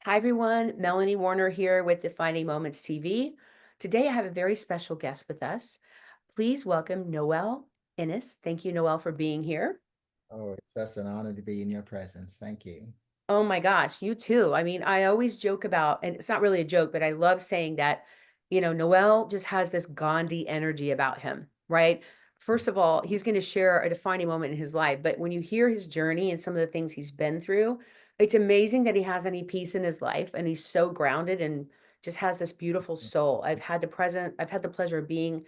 Hi, everyone. Melanie Warner here with Defining Moments TV. Today, I have a very special guest with us. Please welcome Noel Inniss. Thank you, Noel, for being here. Oh, it's such an honor to be in your presence. Thank you. Oh my gosh, you too. I mean, I always joke about, and it's not really a joke, but I love saying that, Noel just has this Gandhi energy about him, right? First of all, he's going to share a defining moment in his life, but when you hear his journey and some of the things he's been through, it's amazing that he has any peace in his life and he's so grounded and just has this beautiful soul. I've had the pleasure of being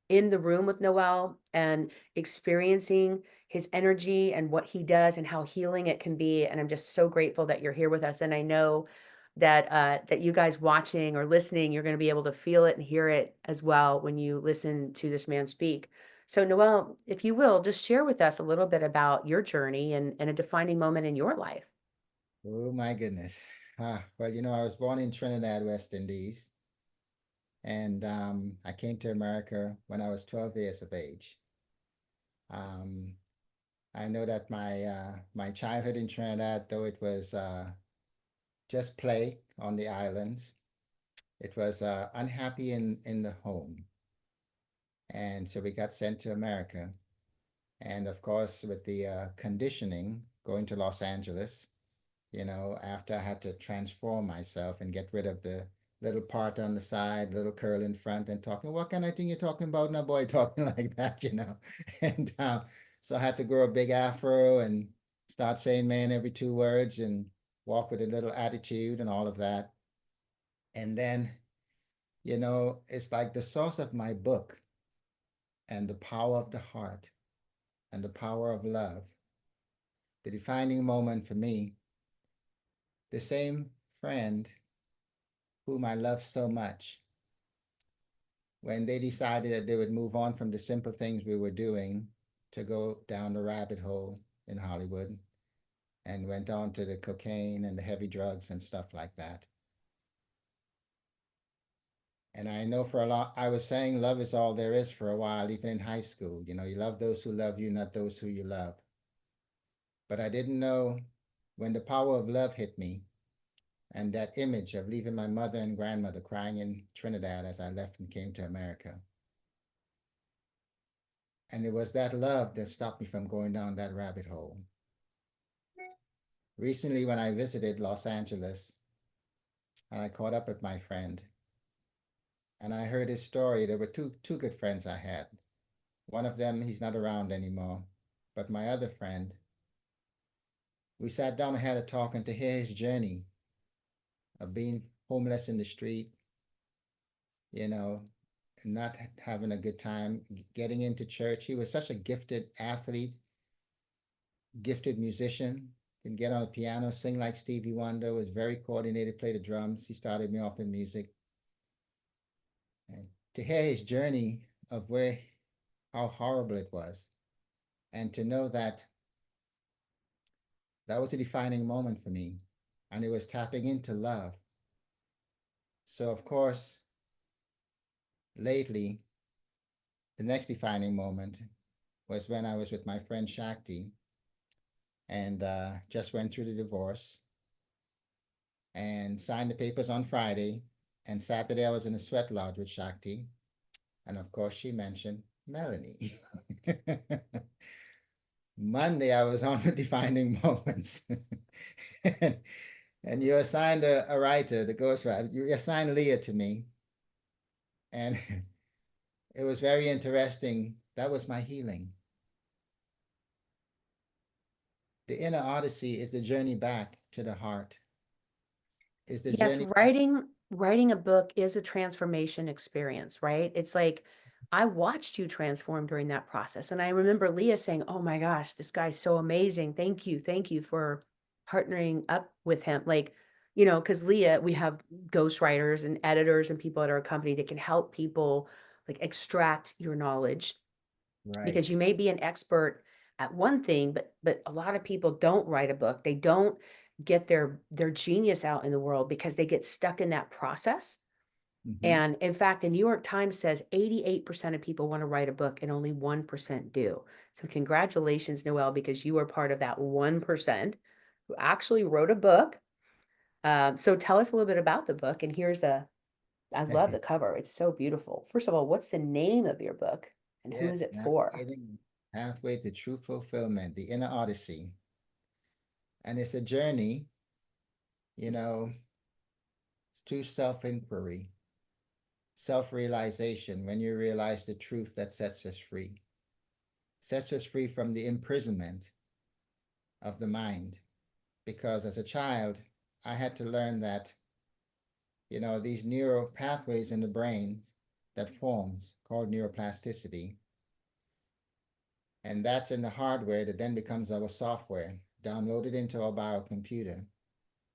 in the room with Noel and experiencing his energy and what he does and how healing it can be. And I'm just so grateful that you're here with us. And I know that you guys watching or listening, you're going to be able to feel it and hear it as well when you listen to this man speak. So Noel, if you will, just share with us a little bit about your journey and a defining moment in your life. Oh my goodness. Well, I was born in Trinidad, West Indies, and I came to America when I was 12 years of age. Um, I know that my childhood in Trinidad, though it was just play on the islands, it was unhappy in the home, and so we got sent to America. And of course, with the conditioning, going to Los Angeles. After I had to transform myself and get rid of the little part on the side, little curl in front, and talking, what kind of thing you talking about now, boy, talking like that. And so I had to grow a big afro and start saying man every two words and walk with a little attitude and all of that. And then, it's like the source of my book and the power of the heart and the power of love, the defining moment for me, the same friend whom I love so much, when they decided that they would move on from the simple things we were doing to go down the rabbit hole in Hollywood and went on to the cocaine and the heavy drugs and stuff like that. And I know for a lot, I was saying love is all there is for a while, even in high school. You love those who love you, not those who you love. But I didn't know when the power of love hit me and that image of leaving my mother and grandmother crying in Trinidad as I left and came to America. And it was that love that stopped me from going down that rabbit hole. Recently, when I visited Los Angeles and I caught up with my friend and I heard his story, there were two good friends I had. One of them, he's not around anymore, but my other friend, we sat down and had a talk, and to hear his journey of being homeless in the street, you know, not having a good time, getting into church. He was such a gifted athlete, gifted musician, can get on a piano, sing like Stevie Wonder, was very coordinated, played the drums. He started me off in music. And to hear his journey of how horrible it was, and to know that that was a defining moment for me, and it was tapping into love. So, of course, lately, the next defining moment was when I was with my friend Shakti and just went through the divorce and signed the papers on Friday. And Saturday, I was in a sweat lodge with Shakti. And of course, she mentioned Melanie. Monday, I was on the defining moments. and, and you assigned a writer, the ghostwriter. You assigned Leah to me. And it was very interesting. That was my healing. The Inner Odyssey is the journey back to the heart, is the Yes, journey. writing a book is a transformation experience, right? It's like I watched you transform during that process. And I remember Leah saying, "Oh my gosh, this guy's so amazing. Thank you. Thank you for partnering up with him." Like, because Leah, we have ghostwriters and editors and people at our company that can help people like extract your knowledge because Right. you may be an expert at one thing, but a lot of people don't write a book. They don't get their genius out in the world because they get stuck in that process. Mm-hmm. And in fact, the New York Times says 88% of people want to write a book and only 1% do. So congratulations, Noel, because you are part of that 1% who actually wrote a book. So tell us a little bit about the book. And I love the cover. It's so beautiful. First of all, what's the name of your book and who is Yes, it for? navigating pathway to true fulfillment, the Inner Odyssey. And it's a journey, you know, to self-inquiry, self-realization, when you realize the truth that sets us free from the imprisonment of the mind. Because as a child, I had to learn that, these neural pathways in the brain that forms called neuroplasticity, and that's in the hardware that then becomes our software, downloaded into our biocomputer,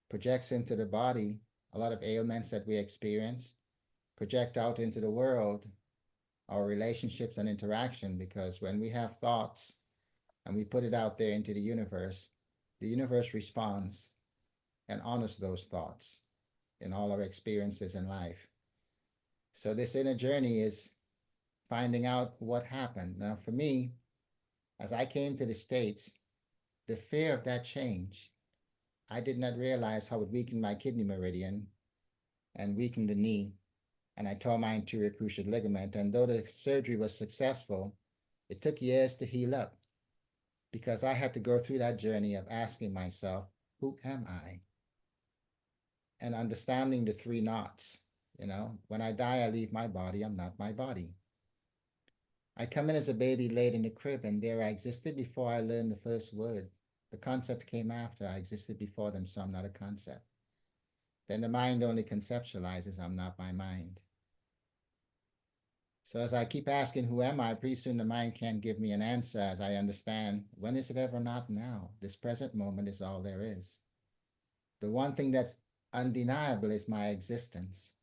projects into the body a lot of ailments that we experience, project out into the world our relationships and interaction, because when we have thoughts and we put it out there into the universe responds and honors those thoughts in all our experiences in life. So this inner journey is finding out what happened. Now, for me, as I came to the States, the fear of that change, I did not realize how it weakened my kidney meridian and weakened the knee. And I tore my anterior cruciate ligament. And though the surgery was successful, it took years to heal up because I had to go through that journey of asking myself, who am I? And understanding the three knots. When I die, I leave my body. I'm not my body. I come in as a baby laid in the crib, and there I existed before I learned the first word. The concept came after. I existed before them, so I'm not a concept. Then the mind only conceptualizes, I'm not my mind. So as I keep asking, who am I? Pretty soon the mind can't give me an answer as I understand, when is it ever not now? This present moment is all there is. The one thing that's undeniable is my existence.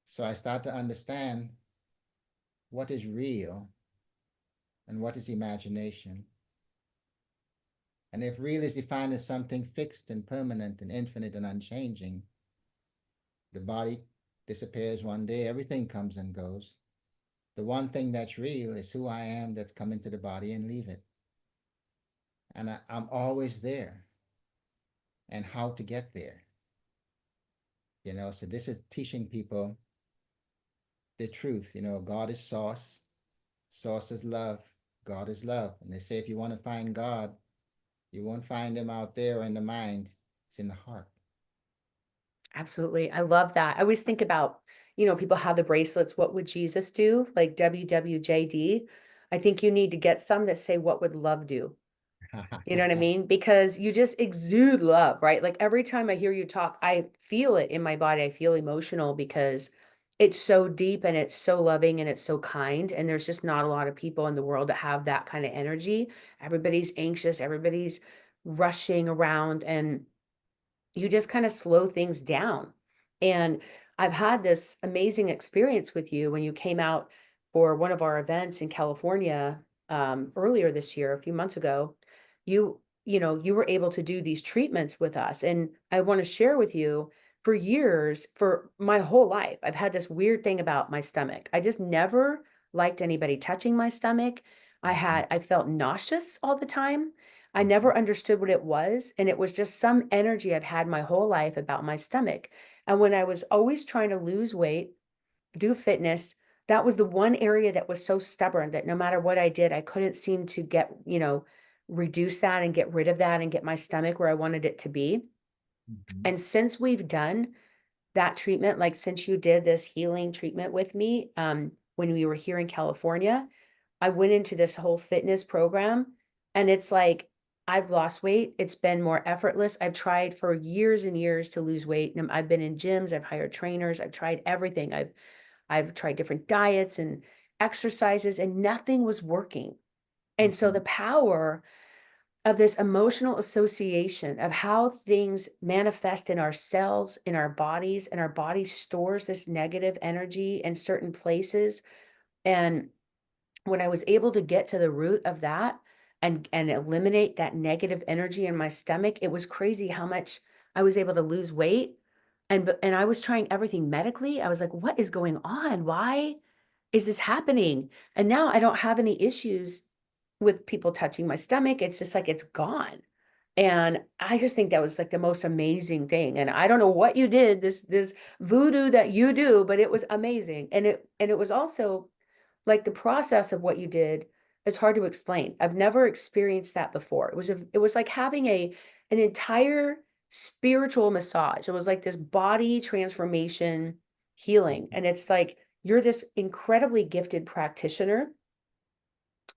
So I start to understand what is real and what is imagination. And if real is defined as something fixed and permanent and infinite and unchanging, the body disappears one day, everything comes and goes. The one thing that's real is who I am that's come into the body and leave it. And I'm always there, and how to get there. So this is teaching people the truth. God is source, source is love, God is love. And they say if you want to find God, you won't find him out there or in the mind, it's in the heart. Absolutely. I love that. I always think about, people have the bracelets. What would Jesus do? Like WWJD. I think you need to get some that say, what would love do? You know what I mean? Because you just exude love, right? Like every time I hear you talk, I feel it in my body. I feel emotional because it's so deep and it's so loving and it's so kind. And there's just not a lot of people in the world that have that kind of energy. Everybody's anxious, everybody's rushing around. And you just kind of slow things down. And I've had this amazing experience with you when you came out for one of our events in California earlier this year, a few months ago. You were able to do these treatments with us, and I want to share with you. For years, for my whole life, I've had this weird thing about my stomach. I just never liked anybody touching my stomach. I felt nauseous all the time. I never understood what it was, and it was just some energy I've had my whole life about my stomach. And when I was always trying to lose weight, do fitness, that was the one area that was so stubborn that no matter what I did, I couldn't seem to reduce that and get rid of that and get my stomach where I wanted it to be. Mhm. And since we've done that treatment, like since you did this healing treatment with me, when we were here in California, I went into this whole fitness program, and it's like I've lost weight. It's been more effortless. I've tried for years and years to lose weight. And I've been in gyms, I've hired trainers, I've tried everything. I've tried different diets and exercises, and nothing was working. And so the Mhm. power of this emotional association of how things manifest in our cells, in our bodies, and our body stores this negative energy in certain places. And when I was able to get to the root of that and eliminate that negative energy in my stomach, it was crazy how much I was able to lose weight. And I was trying everything medically. I was like, what is going on? Why is this happening? And now I don't have any issues with people touching my stomach. It's just like it's gone. And I just think that was like the most amazing thing. And I don't know what you did, this voodoo that you do, but it was amazing. And it was also like the process of what you did is hard to explain. I've never experienced that before. It was like having an entire spiritual massage. It was like this body transformation healing. And it's like you're this incredibly gifted practitioner,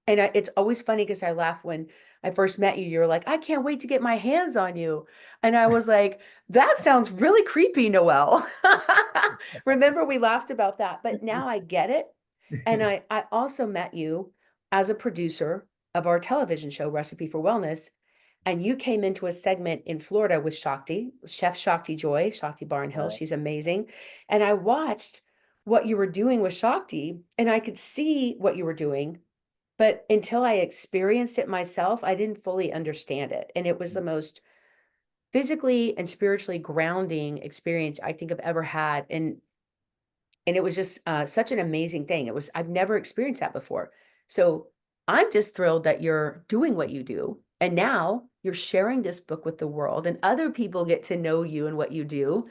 and it's always funny because I laugh when I first met you. You're like, I can't wait to get my hands on you. And I was like, that sounds really creepy, Noel. Remember, we laughed about that, but now I get it. And I also met you as a producer of our television show, Recipe for Wellness. And you came into a segment in Florida with Shakti, Chef Shakti Joy, Shakti Barnhill. Right. She's amazing. And I watched what you were doing with Shakti, and I could see what you were doing, but until I experienced it myself, I didn't fully understand it. And it was the most physically and spiritually grounding experience I think I've ever had. And it was just such an amazing thing. I've never experienced that before. So I'm just thrilled that you're doing what you do. And now you're sharing this book with the world, and other people get to know you and what you do.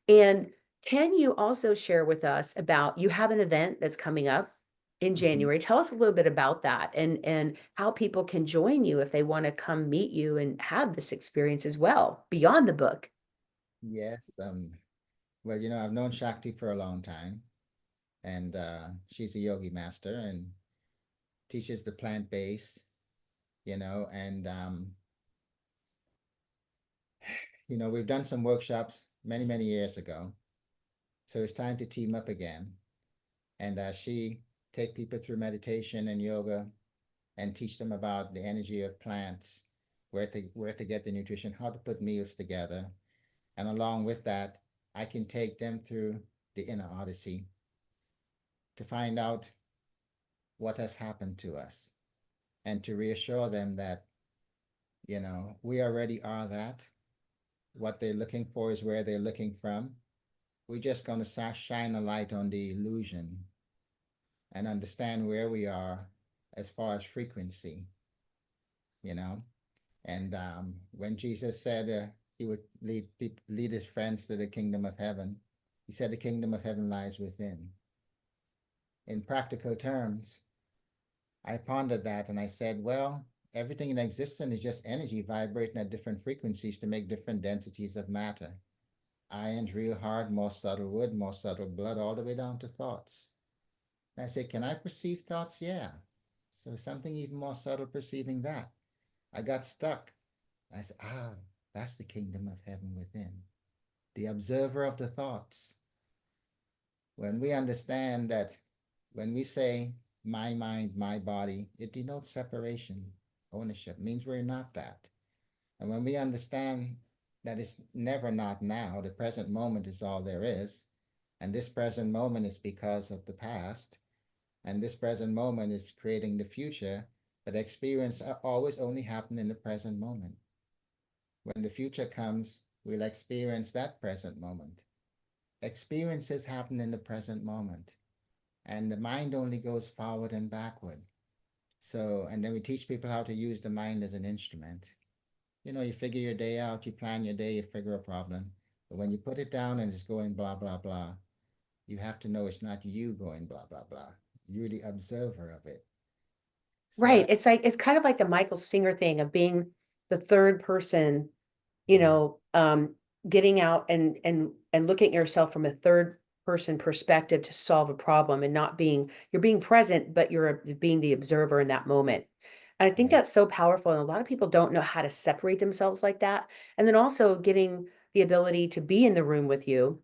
And can you also share with us about, you have an event that's coming up in Mhm. January. Tell us a little bit about that, and how people can join you if they want to come meet you and have this experience as well beyond the book. Yes. Well, I've known Shakti for a long time, and she's a yogi master and teaches the plant base, and we've done some workshops many, many years ago. So it's time to team up again. And she take people through meditation and yoga and teach them about the energy of plants, where to get the nutrition, how to put meals together. And along with that, I can take them through the inner odyssey to find out what has happened to us and to reassure them that, we already are that. What they're looking for is where they're looking from. We're just going to shine a light on the illusion and understand where we are as far as frequency, you know. And when Jesus said he would lead his friends to the kingdom of heaven, he said the kingdom of heaven lies within. In practical terms, I pondered that and I said, well, everything in existence is just energy vibrating at different frequencies to make different densities of matter. Iron's real hard, more subtle wood, more subtle blood, all the way down to thoughts. And I said, can I perceive thoughts? Yeah. So something even more subtle perceiving that. I got stuck. I said, that's the kingdom of heaven within. The observer of the thoughts. When we understand that when we say my mind, my body, it denotes separation, ownership, means we're not that. And when we understand that it's never not now, the present moment is all there is, and this present moment is because of the past, and this present moment is creating the future, but experience always only happen in the present moment. When the future comes, we'll experience that present moment. Experiences happen in the present moment, and the mind only goes forward and backward. So, and then we teach people how to use the mind as an instrument. You figure your day out, you plan your day, you figure a problem. But when you put it down and it's going blah, blah, blah, you have to know it's not you going blah, blah, blah. You're the observer of it. So Right. I, It's kind of like the Michael Singer thing of being the third person, you yeah, know, getting out and looking at yourself from a third person perspective to solve a problem, and not being, you're being present, but you're being the observer in that moment. And I think yeah, that's so powerful. And a lot of people don't know how to separate themselves like that. And then also getting the ability to be in the room with you,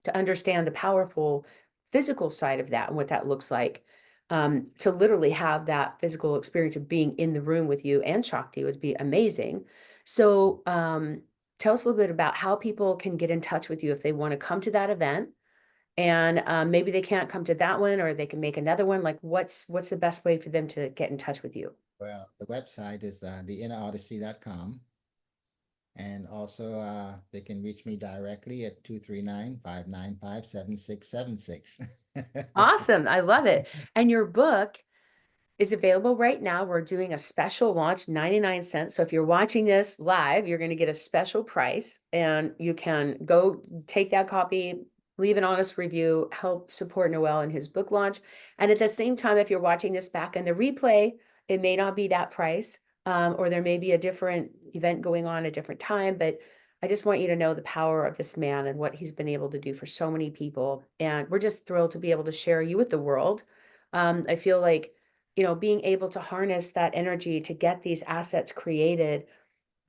to understand the powerful physical side of that and what that looks like. To literally have that physical experience of being in the room with you and Shakti would be amazing. So, tell us a little bit about how people can get in touch with you if they want to come to that event, and maybe they can't come to that one, or they can make another one. Like, what's the best way for them to get in touch with you? well, the website is theinnerodyssey.com. And also, they can reach me directly at 239-595-7676. Awesome, I love it. And your book is available right now. We're doing a special launch, 99 cents. So if you're watching this live, you're going to get a special price and you can go take that copy, leave an honest review, help support Noel in his book launch. And at the same time, if you're watching this back in the replay, it may not be that price, or there may be a different event going on at a different time. But I just want you to know the power of this man and what he's been able to do for so many people. And we're just thrilled to be able to share you with the world. I feel like, being able to harness that energy to get these assets created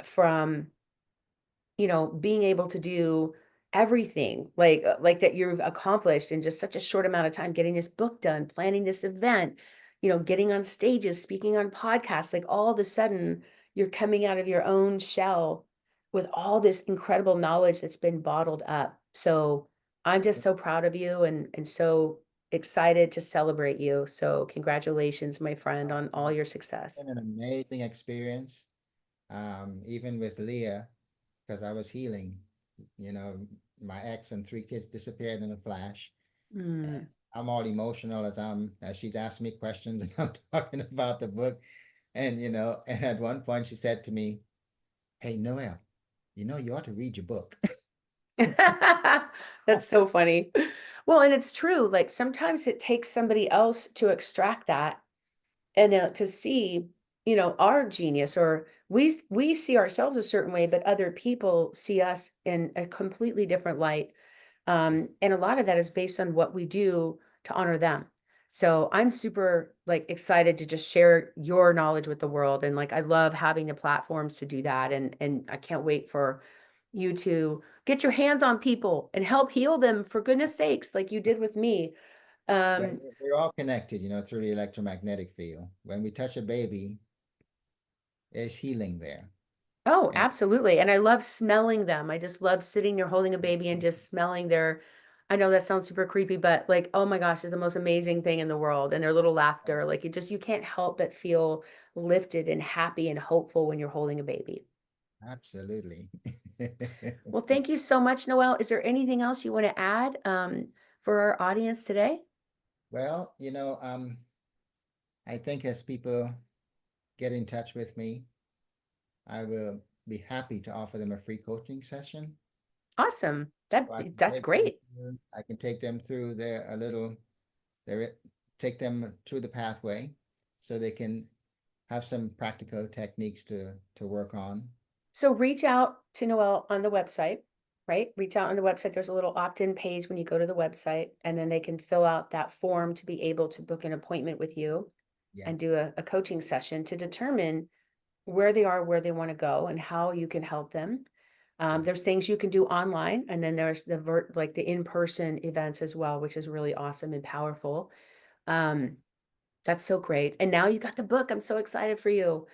from, being able to do everything like that you've accomplished in just such a short amount of time, getting this book done, planning this event, getting on stages, speaking on podcasts, like all of a sudden you're coming out of your own shell with all this incredible knowledge that's been bottled up. So I'm just so proud of you and so excited to celebrate you. So congratulations, my friend, on all It's your success. been an amazing experience, even with Leah, because I was healing. You know, my ex and three kids disappeared in a flash. And Mm. I'm all emotional as she's asking me questions and I'm talking about the book. And at one point she said to me, "Hey, Noel, you ought to read your book." That's so funny. Well, and it's true. Like sometimes it takes somebody else to extract that and to see, our genius, or we see ourselves a certain way, but other people see us in a completely different light. And a lot of that is based on what we do to honor them. So I'm super like excited to just share your knowledge with the world. And like I love having the platforms to do that. And I can't wait for you to get your hands on people and help heal them for goodness sakes, like you did with me. Well, Um, we're all connected, through the electromagnetic field. When we touch a baby, there's healing there. oh, And absolutely. And I love smelling them. I just love sitting there holding a baby and just smelling their, I know that sounds super creepy, but like, oh my gosh, it's the most amazing thing in the world. And their little laughter, like you can't help but feel lifted and happy and hopeful when you're holding a baby. absolutely. Well, thank you so much, Noelle. Is there anything else you want to add for our audience today? Well, I think as people get in touch with me, I will be happy to offer them a free coaching session. Awesome. So I can That's take them great. through, I can take them through their a little their take them through the pathway so they can have some practical techniques to work on. So reach out to Noelle on the website, right? Reach out on the website. There's a little opt-in page when you go to the website, and then they can fill out that form to be able to book an appointment with you and Yes, do a coaching session to determine where they are, where they want to go, and how you can help them. yes. There's things you can do online, and then there's like the in-person events as well, which is really awesome and powerful. Um, that's so great. And now you got the book. I'm so excited for you. I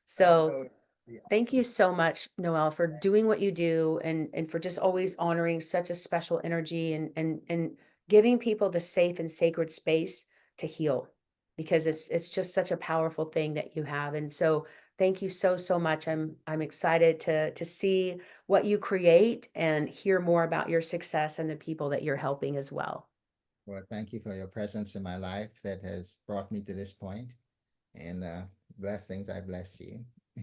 So know it'd be thank you awesome. so much, Noelle, for doing what you do and for just always honoring such a special energy and giving people the safe and sacred space to heal because it's just such a powerful thing that you have. And so thank you so much. I'm excited to see what you create and hear more about your success and the people that you're helping as well. Well, thank you for your presence in my life that has brought me to this point, and blessings. I bless you.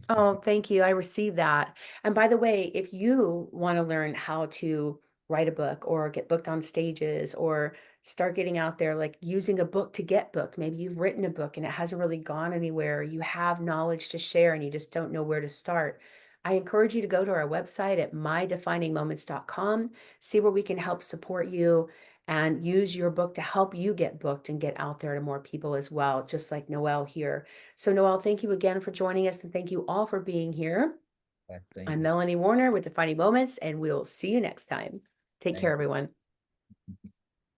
Oh, thank you. I received that. And by the way, if you want to learn how to write a book or get booked on stages or start getting out there, like using a book to get booked, maybe you've written a book and it hasn't really gone anywhere, you have knowledge to share and you just don't know where to start. I encourage you to go to our website at mydefiningmoments.com, see where we can help support you and use your book to help you get booked and get out there to more people as well, just like Noelle here. So, Noelle, thank you again for joining us and thank you all for being here. I'm Blessings. Melanie Warner with Defining Moments, and we'll see you next time. Take care, Thank you. everyone.